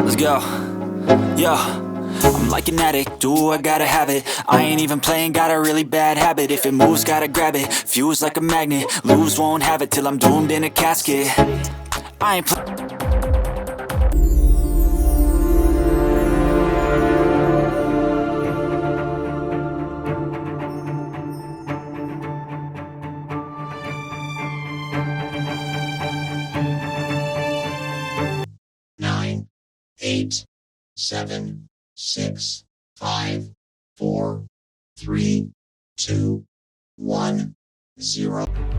Let's go. Yo, I'm like an addict, do I gotta have it. I ain't even playing, got a really bad habit. If it moves, gotta grab it, fuse like a magnet. Lose, won't have it till I'm doomed in a casket. I ain't Nine, 8, 7, 6, 5, 4, 3, 2, 1, 0.